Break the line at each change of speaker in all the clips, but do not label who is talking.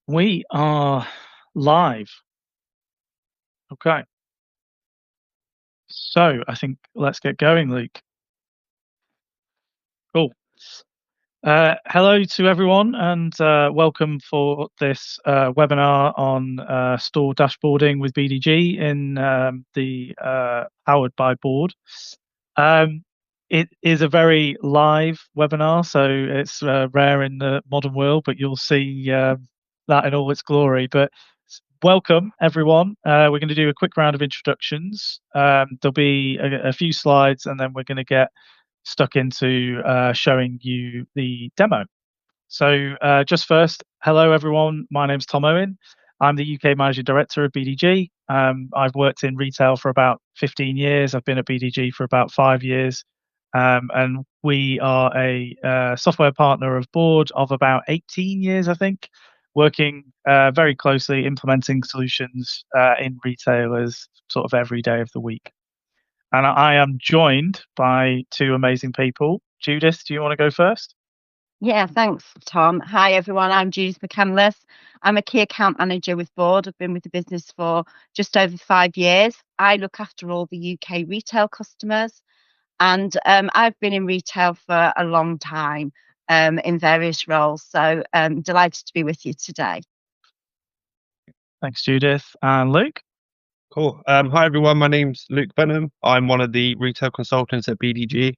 We are live. Okay. So I think let's get going, Luke. Cool. Hello to everyone and welcome for this webinar on store dashboarding with BDG in the Powered by Board. It is a very live webinar, so it's rare in the modern world, but you'll see that in all its glory. But welcome, everyone. We're going to do a quick round of introductions. There'll be a few slides, and then we're going to get stuck into showing you the demo. So just first, hello, everyone. My name's Tom Owen. I'm the UK Managing Director of BDG. I've worked in retail for about 15 years. I've been at BDG for about 5 years. And we are a software partner of Board of about 18 years, I think, working very closely implementing solutions in retailers sort of every day of the week. And I am joined by two amazing people. Judith, do you want to go first?
Yeah, thanks, Tom. Hi, everyone. I'm Judith McCanless. I'm a key account manager with Board. I've been with the business for just over 5 years. I look after all the UK retail customers, and I've been in retail for a long time in various roles. So delighted to be with you today.
Thanks, Judith. And Luke?
Cool. Hi, everyone. My name's Luke Benham. I'm one of the retail consultants at BDG.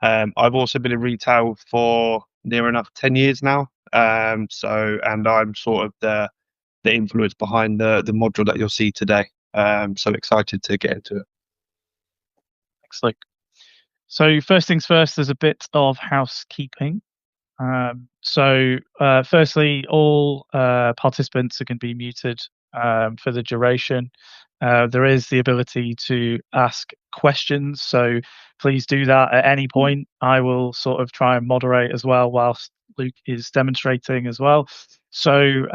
I've also been in retail for near enough 10 years now. And I'm sort of the influence behind the module that you'll see today. So excited to get into it.
Thanks, Luke. So first things first, there's a bit of housekeeping. Firstly, all participants are going to be muted for the duration. There is the ability to ask questions, so please do that at any point. I will sort of try and moderate as well whilst Luke is demonstrating as well. So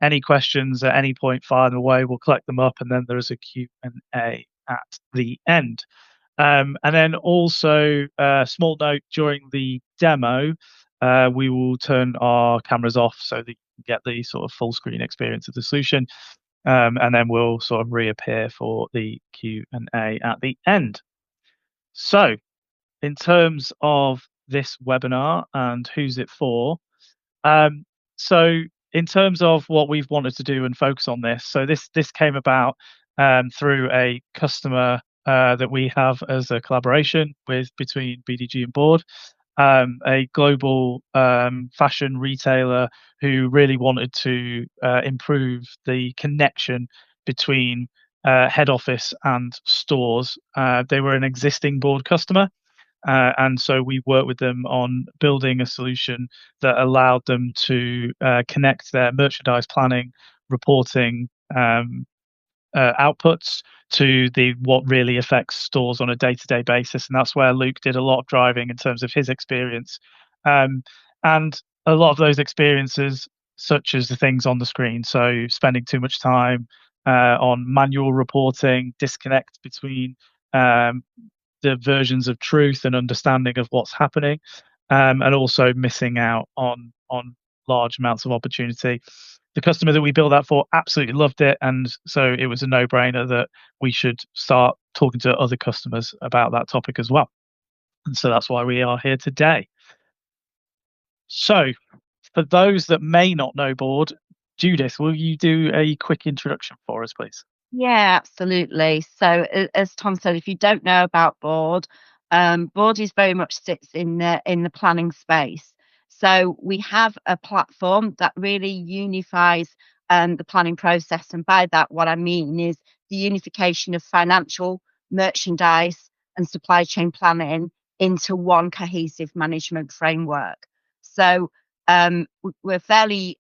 any questions at any point, fire them away. We'll collect them up, and then there is a Q&A at the end. And then also, small note, during the demo, we will turn our cameras off so that you can get the sort of full screen experience of the solution. And then we'll sort of reappear for the Q&A at the end. So in terms of this webinar and who's it for, so in terms of what we've wanted to do and focus on this, so this came about through a customer that we have as a collaboration between BDG and Board, a global fashion retailer who really wanted to improve the connection between head office and stores. They were an existing Board customer, and so we worked with them on building a solution that allowed them to connect their merchandise planning, reporting, outputs to what really affects stores on a day-to-day basis, and that's where Luke did a lot of driving in terms of his experience, and a lot of those experiences, such as the things on the screen, so spending too much time on manual reporting, disconnect between the versions of truth and understanding of what's happening, and also missing out on large amounts of opportunity. The customer that we built that for absolutely loved it, and so it was a no-brainer that we should start talking to other customers about that topic as well. And so that's why we are here today. So for those that may not know Board, Judith, will you do a quick introduction for us, please?
Yeah, absolutely. So as Tom said, if you don't know about Board, Board is very much sits in the planning space. So we have a platform that really unifies the planning process. And by that, what I mean is the unification of financial, merchandise, and supply chain planning into one cohesive management framework. So we're fairly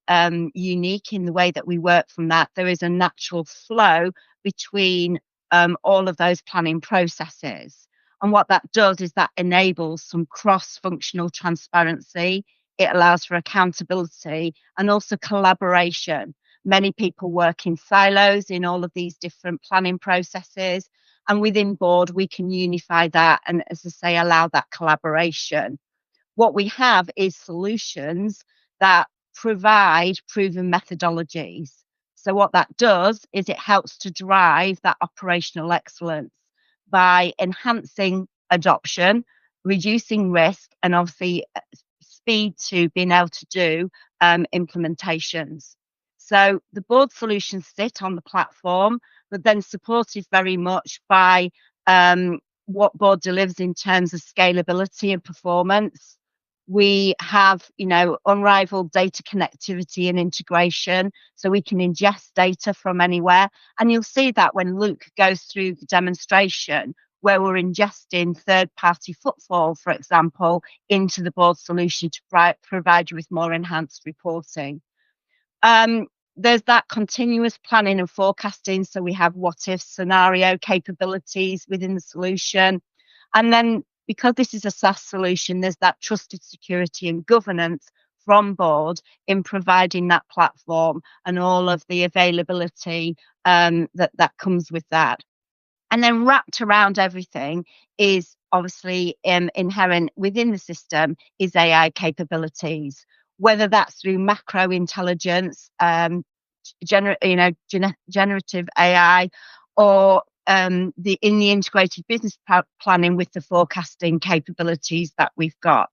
unique in the way that we work from that. There is a natural flow between all of those planning processes. And what that does is that enables some cross-functional transparency. It allows for accountability and also collaboration. Many people work in silos in all of these different planning processes. And within Board, we can unify that and, as I say, allow that collaboration. What we have is solutions that provide proven methodologies. So what that does is it helps to drive that operational excellence by enhancing adoption, reducing risk, and obviously speed to being able to do implementations. So the board solutions sit on the platform, but then supported very much by what board delivers in terms of scalability and performance. We have, unrivaled data connectivity and integration, so we can ingest data from anywhere. And you'll see that when Luke goes through the demonstration, where we're ingesting third-party Footfall, for example, into the board solution to provide you with more enhanced reporting. There's that continuous planning and forecasting. So we have what-if scenario capabilities within the solution. And then because this is a SaaS solution, there's that trusted security and governance from board in providing that platform and all of the availability that comes with that. And then wrapped around everything is obviously inherent within the system is AI capabilities, whether that's through macro intelligence, generative AI, or in the integrated business planning with the forecasting capabilities that we've got.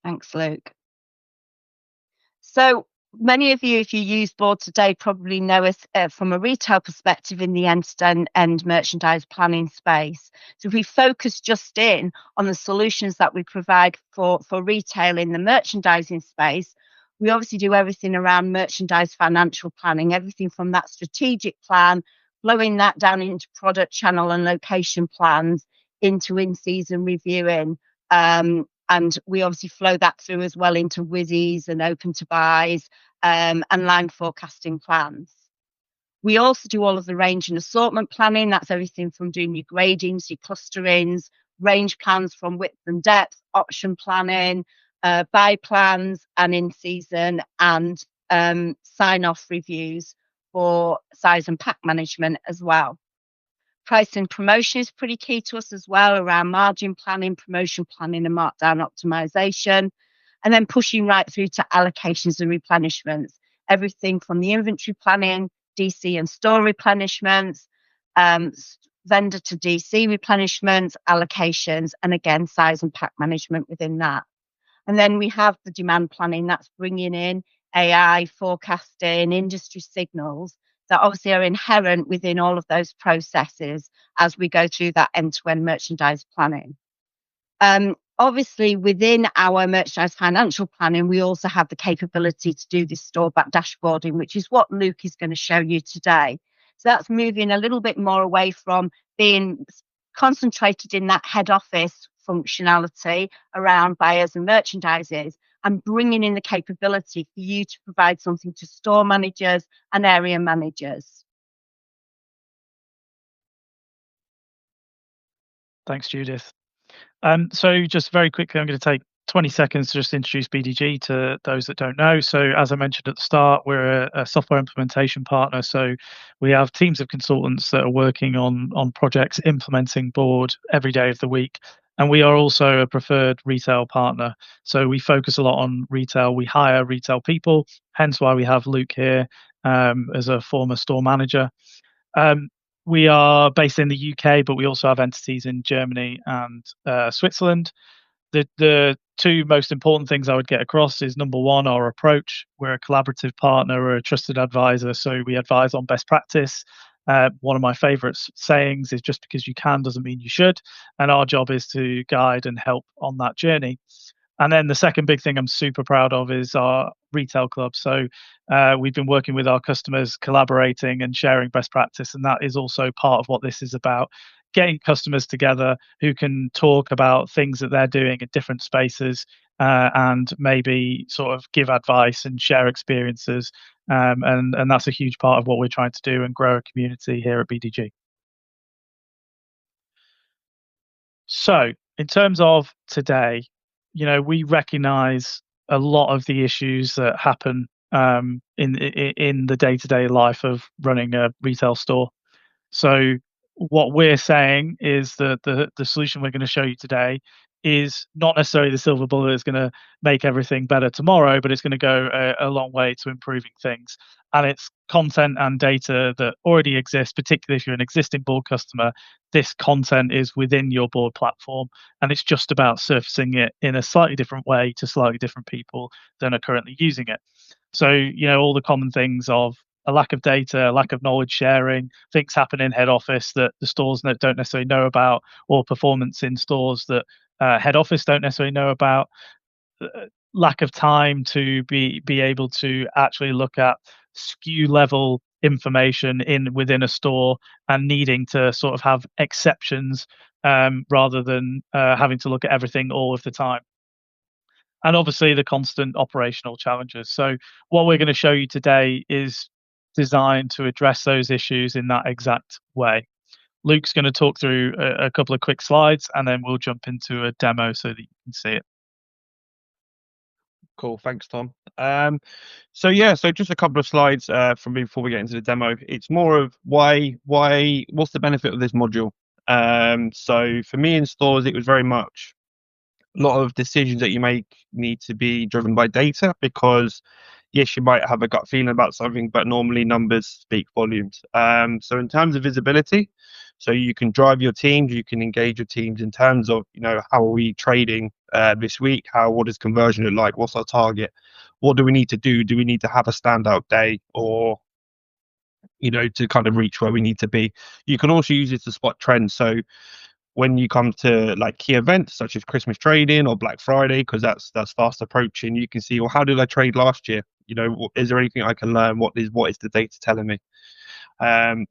Thanks, Luke. So many of you, if you use board today, probably know us from a retail perspective in the end-to-end merchandise planning space. So if we focus just in on the solutions that we provide for retail in the merchandising space, we obviously do everything around merchandise financial planning, everything from that strategic plan, flowing that down into product channel and location plans, into in-season reviewing. And we obviously flow that through as well into WYSIs and open to buys and line forecasting plans. We also do all of the range and assortment planning. That's everything from doing your gradings, your clusterings, range plans from width and depth, option planning, buy plans, and in season and sign-off reviews for size and pack management as well. Price and promotion is pretty key to us as well, around margin planning, promotion planning, and markdown optimization. And then pushing right through to allocations and replenishments, everything from the inventory planning, DC and store replenishments, vendor to DC replenishments, allocations, and again, size and pack management within that. And then we have the demand planning, that's bringing in AI, forecasting, industry signals that obviously are inherent within all of those processes as we go through that end-to-end merchandise planning. Obviously, within our merchandise financial planning, we also have the capability to do this store-back dashboarding, which is what Luke is going to show you today. So that's moving a little bit more away from being concentrated in that head office functionality around buyers and merchandisers, and bringing in the capability for you to provide something to store managers and area managers.
Thanks, Judith. So just very quickly, I'm going to take 20 seconds to just introduce BDG to those that don't know. So as I mentioned at the start, we're a software implementation partner. So we have teams of consultants that are working on projects implementing board every day of the week. And we are also a preferred retail partner. So we focus a lot on retail. We hire retail people, hence why we have Luke here as a former store manager. We are based in the UK, but we also have entities in Germany and Switzerland. The two most important things I would get across is, number one, our approach. We're a collaborative partner, we're a trusted advisor, so we advise on best practice. One of my favorite sayings is, just because you can doesn't mean you should. And our job is to guide and help on that journey. And then the second big thing I'm super proud of is our retail club. So we've been working with our customers, collaborating and sharing best practice. And that is also part of what this is about, getting customers together who can talk about things that they're doing in different spaces and maybe sort of give advice and share experiences. And that's a huge part of what we're trying to do and grow a community here at BDG. So in terms of today, we recognize a lot of the issues that happen in the day-to-day life of running a retail store. So what we're saying is that the solution we're going to show you today is not necessarily the silver bullet that's going to make everything better tomorrow, but it's going to go a long way to improving things. And it's content and data that already exists, particularly if you're an existing board customer. This content is within your board platform, and it's just about surfacing it in a slightly different way to slightly different people than are currently using it. So, all the common things of a lack of data, a lack of knowledge sharing, things happen in head office that the stores don't necessarily know about, or performance in stores that head office don't necessarily know about. Lack of time to be able to actually look at SKU level information within a store, and needing to sort of have exceptions rather than having to look at everything all of the time. And obviously the constant operational challenges. So what we're going to show you today is designed to address those issues in that exact way. Luke's going to talk through a couple of quick slides, and then we'll jump into a demo so that you can see it.
Cool, thanks, Tom. So just a couple of slides from me before we get into the demo. It's more of what's the benefit of this module. So for me in stores, it was very much a lot of decisions that you make need to be driven by data, because yes, you might have a gut feeling about something, but normally numbers speak volumes. So in terms of visibility, so you can drive your teams, you can engage your teams in terms of, how are we trading this week? What does conversion look like? What's our target? What do we need to do? Do we need to have a standout day, or, to kind of reach where we need to be? You can also use it to spot trends. So when you come to like key events such as Christmas trading or Black Friday, because that's fast approaching, you can see, well, how did I trade last year? Is there anything I can learn? What is the data telling me?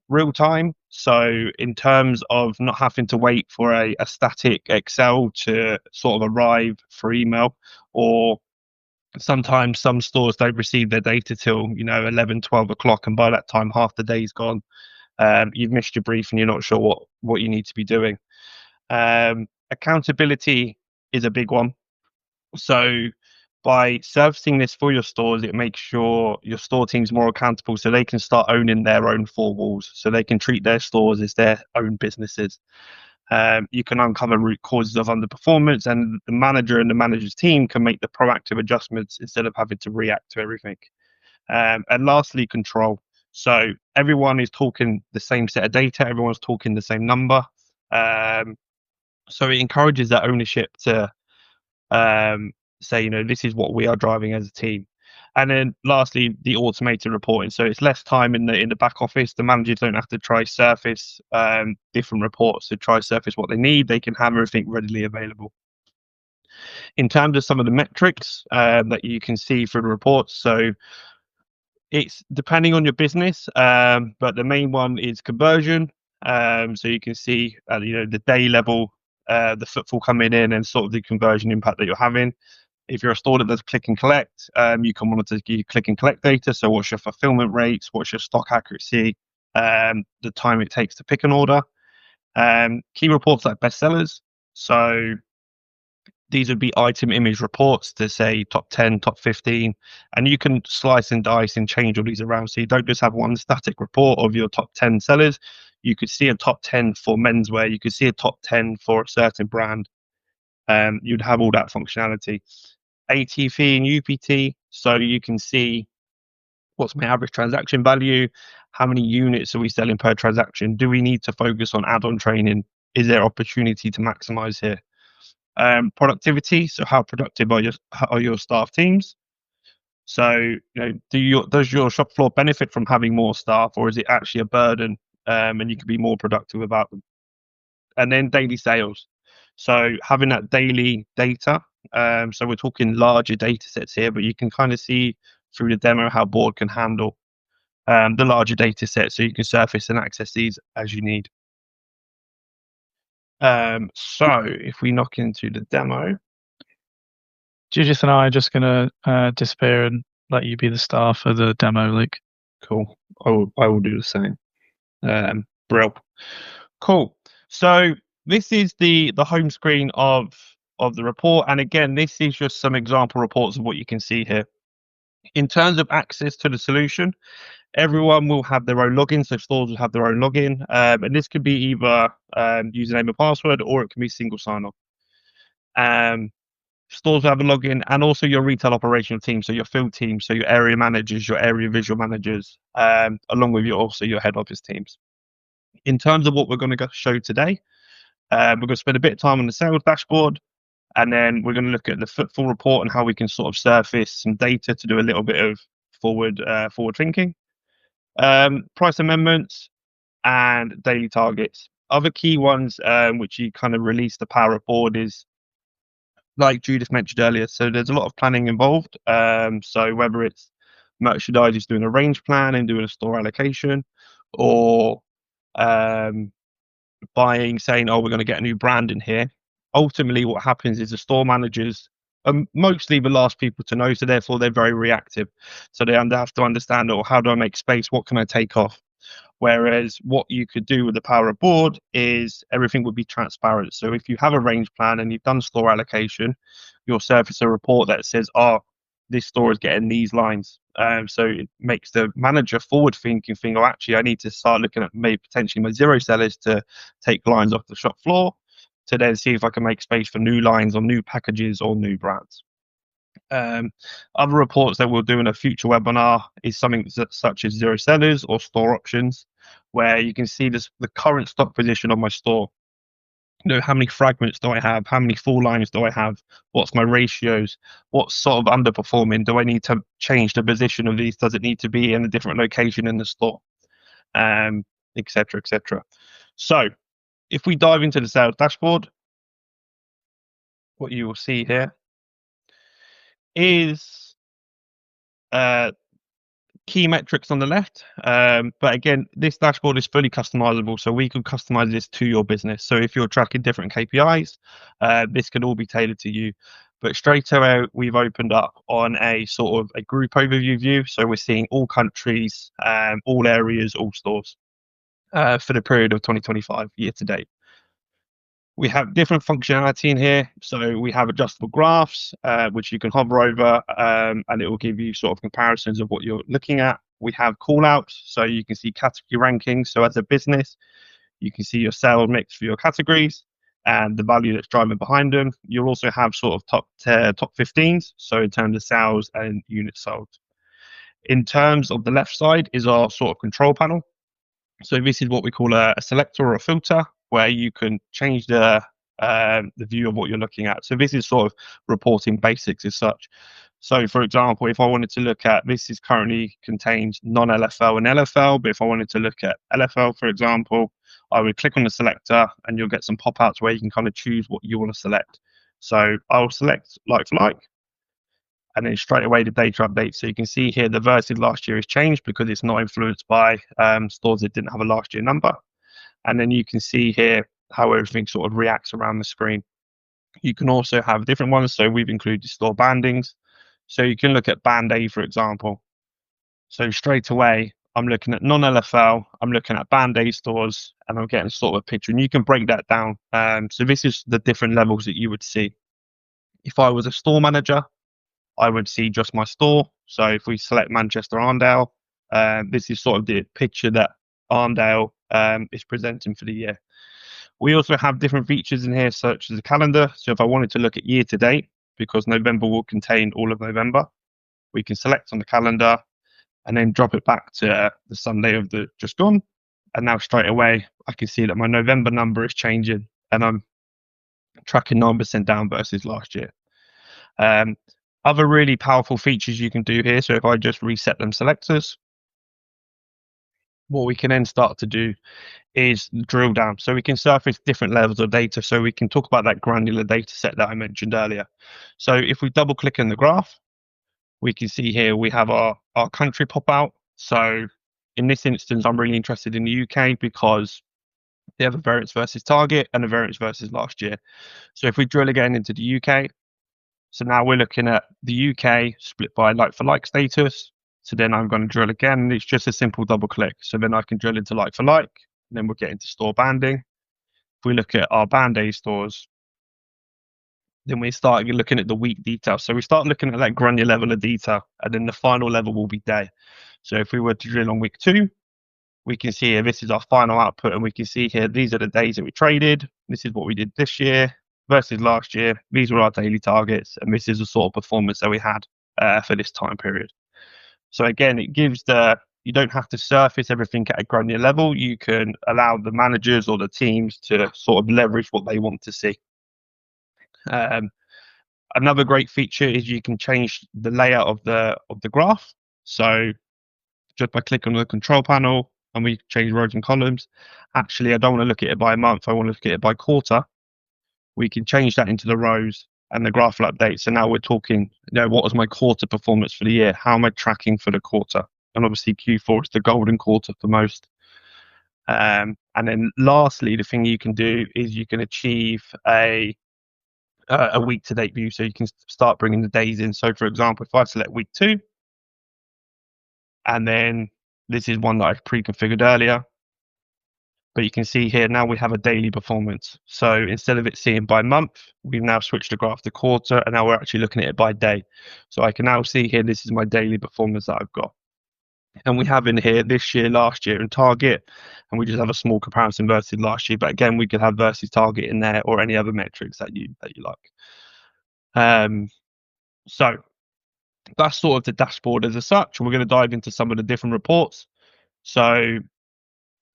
Real time. So in terms of not having to wait for a static Excel to sort of arrive for email, or sometimes some stores don't receive their data till 11, 12 o'clock, and by that time half the day's gone. You've missed your brief and you're not sure what you need to be doing. Accountability is a big one. So by servicing this for your stores, it makes sure your store team's more accountable, so they can start owning their own four walls, so they can treat their stores as their own businesses. You can uncover root causes of underperformance, and the manager and the manager's team can make the proactive adjustments instead of having to react to everything. And lastly, control. So everyone is talking the same set of data, everyone's talking the same number. So it encourages that ownership to say, this is what we are driving as a team. And then lastly, the automated reporting. So it's less time in the back office. The managers don't have to try surface different reports to try surface what they need. They can have everything readily available. In terms of some of the metrics that you can see through the reports, so it's depending on your business, but the main one is conversion. So you can see the day level, the footfall coming in, and sort of the conversion impact that you're having. If you're a store that does click and collect, you can monitor your click and collect data. So what's your fulfillment rates? What's your stock accuracy? The time it takes to pick an order. Key reports like bestsellers. So these would be item image reports to say top 10, top 15. And you can slice and dice and change all these around. So you don't just have one static report of your top 10 sellers. You could see a top 10 for menswear. You could see a top 10 for a certain brand. You'd have all that functionality. ATV and UPT, so you can see what's my average transaction value, how many units are we selling per transaction, do we need to focus on add-on training, is there opportunity to maximize here. Productivity, so how productive are your staff teams? So does your shop floor benefit from having more staff, or is it actually a burden, and you can be more productive without them? And then daily sales, so having that daily data. So we're talking larger data sets here, but you can kind of see through the demo how board can handle the larger data set, so you can surface and access these as you need. So if we knock into the demo,
Judith and I are just going to disappear and let you be the star for the demo, Luke.
Cool. I will do the same. Brill. Cool. So this is the home screen of the report, and again, this is just some example reports of what you can see here. In terms of access to the solution, everyone will have their own login, so stores will have their own login, and this could be either username and password, or it can be single sign-on. Stores will have a login, and also your retail operational team, so your field team, so your area managers, your area visual managers, along with your head office teams. In terms of what we're going to show today, we're going to spend a bit of time on the sales dashboard, and then we're going to look at the footfall report and how we can sort of surface some data to do a little bit of forward thinking, price amendments, and daily targets. Other key ones, which you kind of release the power of board, is like Judith mentioned earlier. So there's a lot of planning involved. So whether it's merchandisers doing a range plan and doing a store allocation, or buying, saying, "Oh, we're going to get a new brand in here." Ultimately, what happens is the store managers are mostly the last people to know, so therefore they're very reactive. So they have to understand, "Oh, how do I make space? What can I take off?" Whereas what you could do with the power of board is everything would be transparent. So if you have a range plan and you've done store allocation, you'll surface a report that says, "Oh, this store is getting these lines." So it makes the manager forward thinking, "Oh, actually, I need to start looking at maybe potentially my zero sellers to take lines off the shop floor to then see if I can make space for new lines or new packages or new brands." Other reports that we'll do in a future webinar is something such as zero sellers or store options, where you can see the current stock position of my store. How many fragments do I have? How many full lines do I have? What's my ratios? What's sort of underperforming? Do I need to change the position of these? Does it need to be in a different location in the store? Etc. Etc. So if we dive into the sales dashboard, what you will see here is key metrics on the left. But again, this dashboard is fully customizable, so we can customize this to your business. So if you're tracking different KPIs, this can all be tailored to you. But straight away, we've opened up on a sort of a group overview view. So we're seeing all countries, all areas, all stores for the period of 2025 year to date. We have different functionality in here. So we have adjustable graphs, which you can hover over, and it will give you sort of comparisons of what you're looking at. We have call outs, so you can see category rankings. So as a business, you can see your sales mix for your categories and the value that's driving behind them. You'll also have sort of top 15s, so in terms of sales and units sold. In terms of the left side is our sort of control panel. So this is what we call a selector or a filter, where you can change the view of what you're looking at. So this is sort of reporting basics as such. So for example, if I wanted to look at, this is currently contains non-LFL and LFL, but if I wanted to look at LFL, for example, I would click on the selector and you'll get some pop-outs where you can kind of choose what you want to select. So I'll select like for like, and then straight away the data updates. So you can see here the versus last year has changed because it's not influenced by stores that didn't have a last year number. And then you can see here how everything sort of reacts around the screen. You can also have different ones. So we've included store bandings. So you can look at band A, for example. So straight away, I'm looking at non-LFL, I'm looking at band A stores, and I'm getting sort of a picture. And you can break that down. So this is the different levels that you would see. If I was a store manager, I would see just my store. So if we select Manchester Arndale, this is sort of the picture that Arndale is presenting for the year. We also have different features in here, such as a calendar. So if I wanted to look at year to date, because November will contain all of November, we can select on the calendar and then drop it back to the Sunday of the just gone. And now straight away, I can see that my November number is changing and I'm tracking 9% down versus last year. Other really powerful features you can do here. So if I just reset them selectors, what we can then start to do is drill down. So we can surface different levels of data. So we can talk about that granular data set that I mentioned earlier. So if we double click in the graph, we can see here we have our country pop out. So in this instance, I'm really interested in the UK because they have a variance versus target and a variance versus last year. So if we drill again into the UK, so now we're looking at the UK split by like for like status. So then I'm going to drill again, and it's just a simple double click. So then I can drill into like for like, and then we'll get into store banding. If we look at our band A stores, then we start looking at the week detail. So we start looking at that granular level of detail, and then the final level will be day. So if we were to drill on week 2, we can see here, this is our final output, and we can see here, these are the days that we traded. This is what we did this year. versus last year. These were our daily targets, and this is the sort of performance that we had for this time period. So again, it gives you don't have to surface everything at a granular level. You can allow the managers or the teams to sort of leverage what they want to see. Another great feature is you can change the layout of the graph. So just by clicking on the control panel and we change rows and columns. Actually, I don't want to look at it by month. I want to look at it by quarter. We can change that into the rows and the graph will update. So now we're talking, what was my quarter performance for the year? How am I tracking for the quarter? And obviously Q4 is the golden quarter for most. And then lastly, the thing you can do is you can achieve a week to date view. So you can start bringing the days in. So for example, if I select week 2, and then this is one that I've pre-configured earlier, but you can see here now we have a daily performance. So instead of it seeing by month, we've now switched the graph to quarter, and now we're actually looking at it by day. So I can now see here, this is my daily performance that I've got. And we have in here this year, last year, and target, and we just have a small comparison versus last year. But again, we could have versus target in there or any other metrics that you like. So that's sort of the dashboard as such. And we're going to dive into some of the different reports. So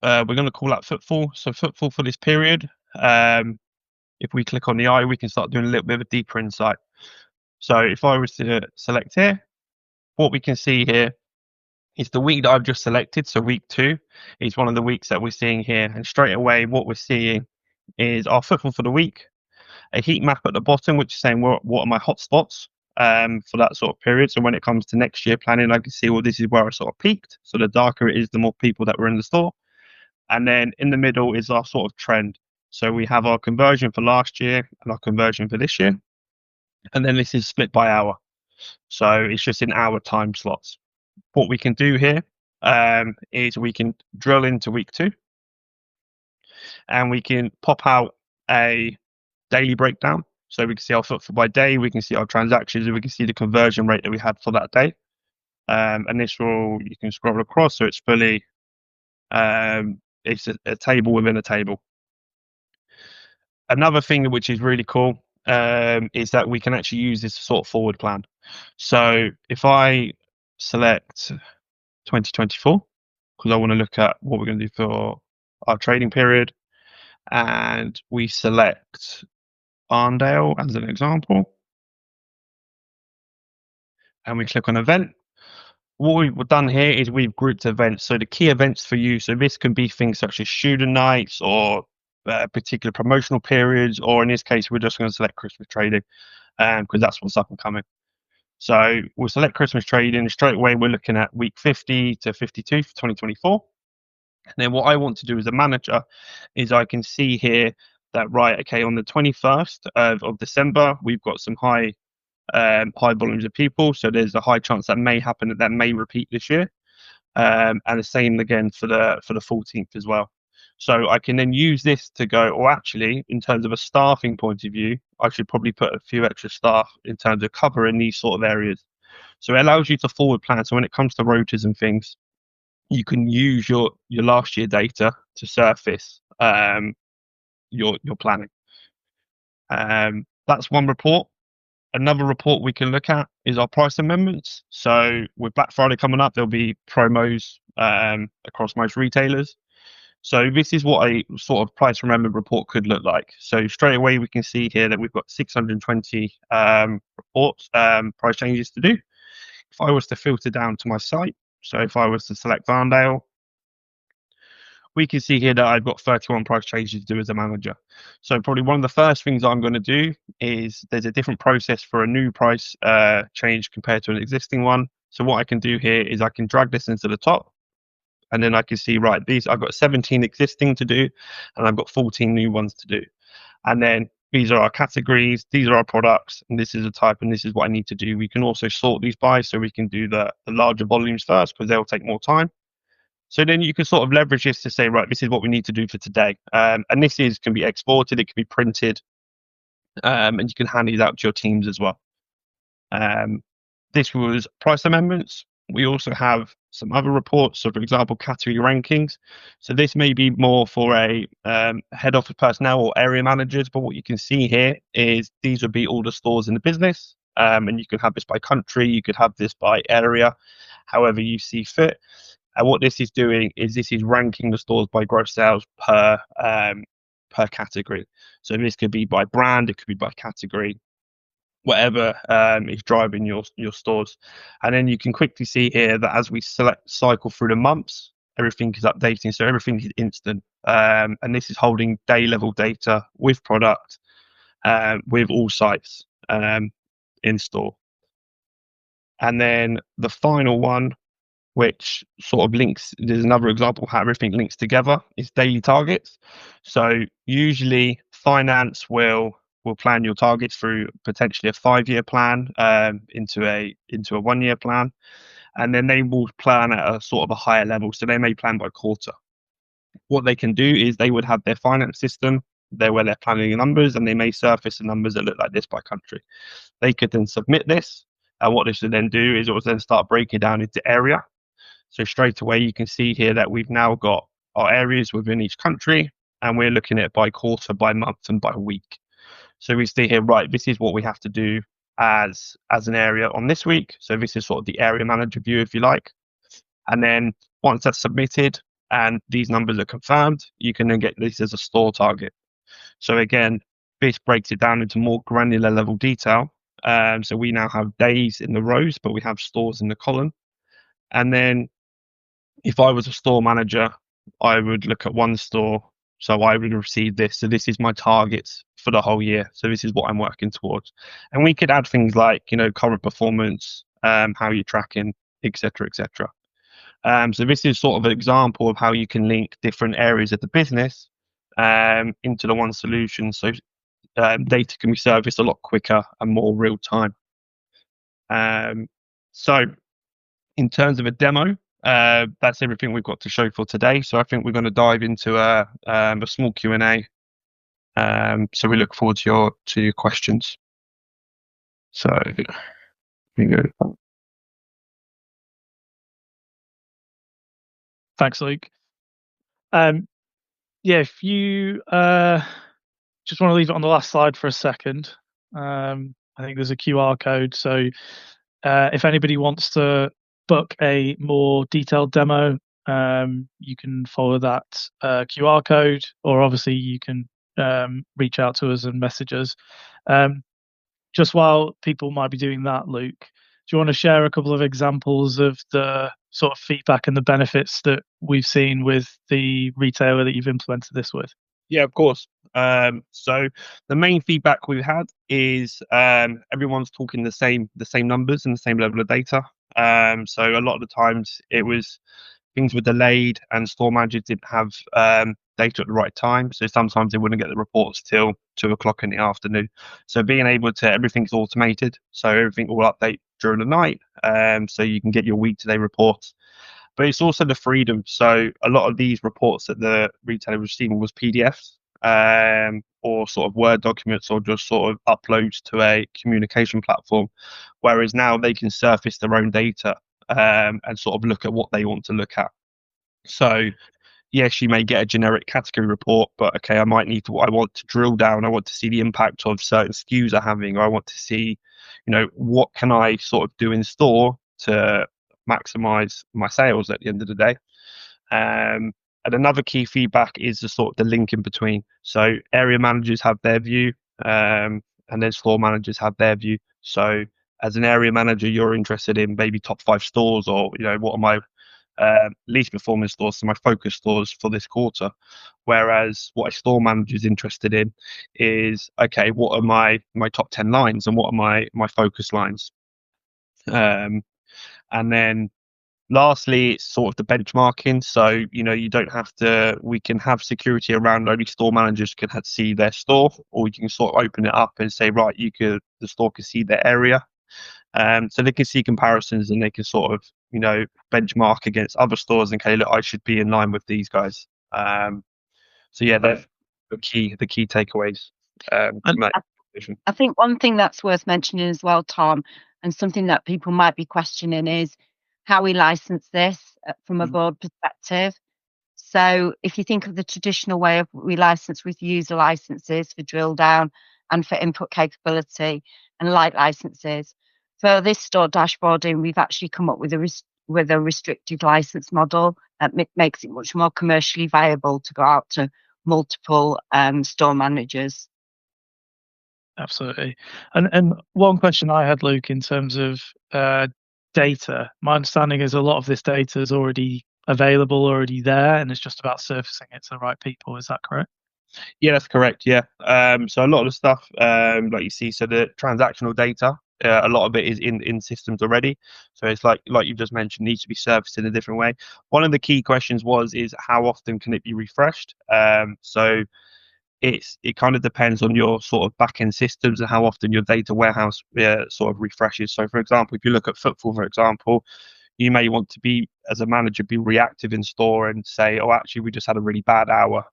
we're going to call that Footfall. So Footfall for this period. If we click on the eye, we can start doing a little bit of a deeper insight. So if I was to select here, what we can see here is the week that I've just selected. So week 2 is one of the weeks that we're seeing here. And straight away, what we're seeing is our footfall for the week, a heat map at the bottom, which is saying what are my hotspots for that sort of period. So when it comes to next year planning, I can see, well, this is where I sort of peaked. So the darker it is, the more people that were in the store. And then in the middle is our sort of trend. So we have our conversion for last year and our conversion for this year. And then this is split by hour. So it's just in hour time slots. What we can do here is we can drill into week 2 and we can pop out a daily breakdown. So we can see our footfall by day, we can see our transactions, and we can see the conversion rate that we had for that day. And this will, you can scroll across, so it's fully, it's a table within a table. Another thing which is really cool is that we can actually use this sort of forward plan. So if I select 2024, because I want to look at what we're going to do for our trading period, and we select Arndale as an example, and we click on event. What we've done here is we've grouped events. So the key events for you, so this can be things such as student nights or particular promotional periods, or in this case, we're just going to select Christmas trading because that's what's up and coming. So we'll select Christmas trading. Straight away, we're looking at week 50 to 52 for 2024. And then what I want to do as a manager is I can see here that, right, okay, on the 21st of December, we've got some high volumes of people. So there's a high chance that may happen, that may repeat this year. And the same again for the 14th as well. So I can then use this to go, or actually, in terms of a staffing point of view, I should probably put a few extra staff in terms of covering these sort of areas. So it allows you to forward plan. So when it comes to rotas and things, you can use your last year data to surface your planning. That's one report. Another report we can look at is our price amendments. So with Black Friday coming up, there'll be promos across most retailers. So this is what a sort of price amendment report could look like. So straight away, we can see here that we've got 620 reports, price changes to do. If I was to filter down to my site, so if I was to select Arndale, we can see here that I've got 31 price changes to do as a manager. So probably one of the first things I'm going to do is there's a different process for a new price change compared to an existing one. So what I can do here is I can drag this into the top, and then I can see, right, these I've got 17 existing to do, and I've got 14 new ones to do. And then these are our categories, these are our products, and this is the type, and this is what I need to do. We can also sort these by, so we can do the larger volumes first because they'll take more time. So then you can sort of leverage this to say, right, this is what we need to do for today. And this can be exported, it can be printed, and you can hand these out to your teams as well. This was price amendments. We also have some other reports. So, for example, category rankings. So this may be more for a head office personnel or area managers. But what you can see here is these would be all the stores in the business. And you could have this by country, you could have this by area, however you see fit. And what this is doing is this is ranking the stores by gross sales per category. So this could be by brand, it could be by category, whatever is driving your stores. And then you can quickly see here that as we cycle through the months, everything is updating. So everything is instant. And this is holding day level data with product, with all sites in store. And then the final one, which sort of links, there's another example of how everything links together, is daily targets. So usually finance will plan your targets through potentially a 5-year plan into a 1-year plan, and then they will plan at a sort of a higher level. So they may plan by quarter. What they can do is they would have their finance system there where they're planning the numbers, and they may surface the numbers that look like this by country. They could then submit this, and what this would then do is it will then start breaking down into area. So straight away you can see here that we've now got our areas within each country, and we're looking at by quarter, by month, and by week. So we see here, right, this is what we have to do as an area on this week. So this is sort of the area manager view, if you like. And then once that's submitted and these numbers are confirmed, you can then get this as a store target. So again, this breaks it down into more granular level detail. So we now have days in the rows, but we have stores in the column. And then if I was a store manager, I would look at one store. So I would receive this. So this is my targets for the whole year. So this is what I'm working towards. And we could add things like, current performance, how you're tracking, etc., etc. So this is sort of an example of how you can link different areas of the business into the one solution. So data can be serviced a lot quicker and more real time. So in terms of a demo, that's everything we've got to show for today. So I think we're going to dive into a small Q&A. So we look forward to your questions. So here we go.
Thanks, Luke. If you just want to leave it on the last slide for a second, I think there's a QR code. So if anybody wants to book a more detailed demo, you can follow that QR code, or obviously you can reach out to us and message us. Just while people might be doing that, Luke, do you want to share a couple of examples of the sort of feedback and the benefits that we've seen with the retailer that you've implemented this with?
Yeah, of course. So the main feedback we've had is everyone's talking the same numbers and the same level of data. So a lot of the times it was things were delayed and store managers didn't have data at the right time. So sometimes they wouldn't get the reports till 2:00 in the afternoon. So being able to, everything's automated. So everything will update during the night. So you can get your week-to-day reports. But it's also the freedom. So a lot of these reports that the retailer was receiving was PDFs or sort of Word documents, or just sort of uploads to a communication platform. Whereas now they can surface their own data and sort of look at what they want to look at. So yes, you may get a generic category report, but okay, I want to drill down. I want to see the impact of certain SKUs are having, or I want to see, what can I sort of do in store to maximize my sales at the end of the day. And another key feedback is the sort of the link in between. So area managers have their view, and then store managers have their view. So as an area manager, you're interested in maybe top 5 stores, or what are my least performing stores, so my focus stores for this quarter. Whereas what a store manager is interested in is, okay, what are my top 10 lines, and what are my focus lines. And then lastly, it's sort of the benchmarking. So, you don't have to, we can have security around only store managers can see their store, or you can sort of open it up and say, right, the store can see their area. So they can see comparisons, and they can sort of, benchmark against other stores and okay, look, I should be in line with these guys. So yeah, that's the key takeaways.
I think one thing that's worth mentioning as well, Tom, and something that people might be questioning is, how we license this from a
Mhm.
board perspective. So if you think of the traditional way of we license with user licenses for drill down and for input capability and light licenses, for this store dashboarding, we've actually come up with a restricted license model that makes it much more commercially viable to go out to multiple store managers.
Absolutely. And one question I had, Luke, in terms of data, my understanding is a lot of this data is already available, already there, and it's just about surfacing it to the right people. Is that correct?
Yeah, that's correct. Yeah. So a lot of the stuff, like you see, so the transactional data, a lot of it is in systems already. So it's like you just mentioned, needs to be serviced in a different way. One of the key questions is how often can it be refreshed? So it kind of depends on your sort of back end systems and how often your data warehouse sort of refreshes. So, for example, if you look at Footfall, for example, you may want to be, as a manager, be reactive in store and say, oh, actually, we just had a really bad hour.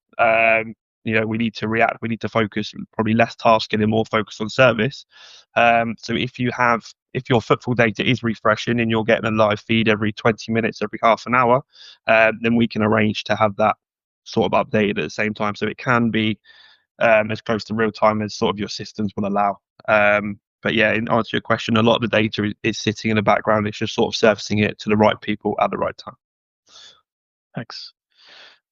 We need to react. We need to focus, probably less tasking and more focus on service. So if your Footfall data is refreshing and you're getting a live feed every 20 minutes, every half an hour, then we can arrange to have that sort of updated at the same time. So it can be as close to real time as sort of your systems will allow. But yeah, in answer to your question, a lot of the data is sitting in the background. It's just sort of surfacing it to the right people at the right time.
Thanks.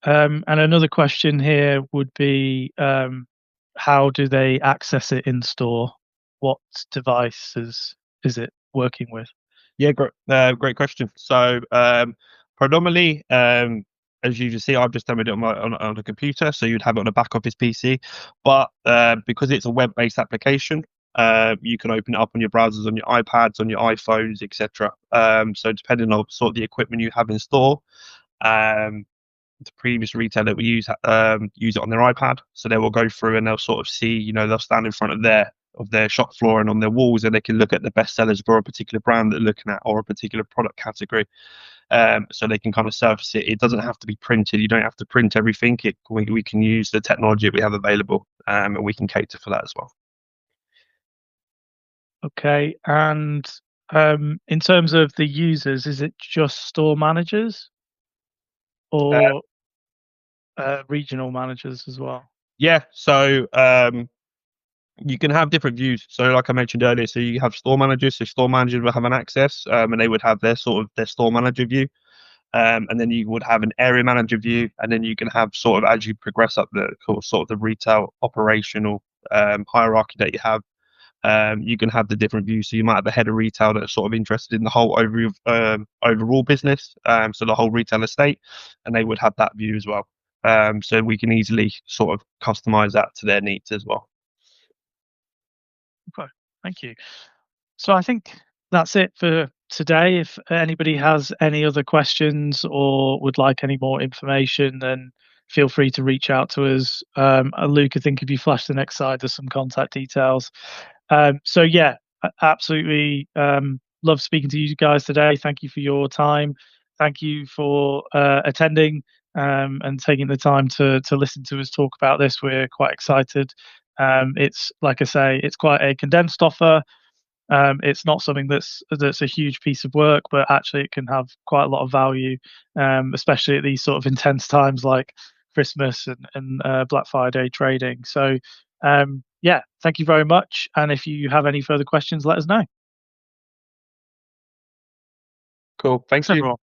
And another question here would be, how do they access it in store? What devices is it working with?
Yeah, great question. So predominantly, as you just see, I've just demoed it on a computer, so you'd have it on a back office PC. But because it's a web-based application, you can open it up on your browsers, on your iPads, on your iPhones, etc. So depending on sort of the equipment you have in store, the previous retailer will use it on their iPad, so they will go through and they'll sort of see, they'll stand in front of their shop floor and on their walls, and they can look at the best sellers for a particular brand they're looking at or a particular product category. So they can kind of surface it. It doesn't have to be printed. You don't have to print everything. We can use the technology that we have available, and we can cater for that as well.
Okay. And in terms of the users, is it just store managers or regional managers as well?
Yeah. So you can have different views. So like I mentioned earlier, so you have store managers. So store managers will have an access, and they would have their store manager view. And then you would have an area manager view, and then you can have sort of, as you progress up the course, sort of the retail operational hierarchy that you have. You can have the different views. So you might have a head of retail that's sort of interested in the whole overall business, so the whole retail estate, and they would have that view as well. So we can easily sort of customize that to their needs as well.
Okay, thank you. So I think that's it for today. If anybody has any other questions or would like any more information, then feel free to reach out to us. Luke, I think if you flash the next slide, there's some contact details. So yeah, absolutely love speaking to you guys today. Thank you for your time. Thank you for attending and taking the time to listen to us talk about this. We're quite excited. It's like I say, it's quite a condensed offer. It's not something that's a huge piece of work, but actually it can have quite a lot of value, especially at these sort of intense times like Christmas and Black Friday trading. So yeah, thank you very much. And if you have any further questions, let us know.
Cool. Thank
Thanks,
you.
everyone.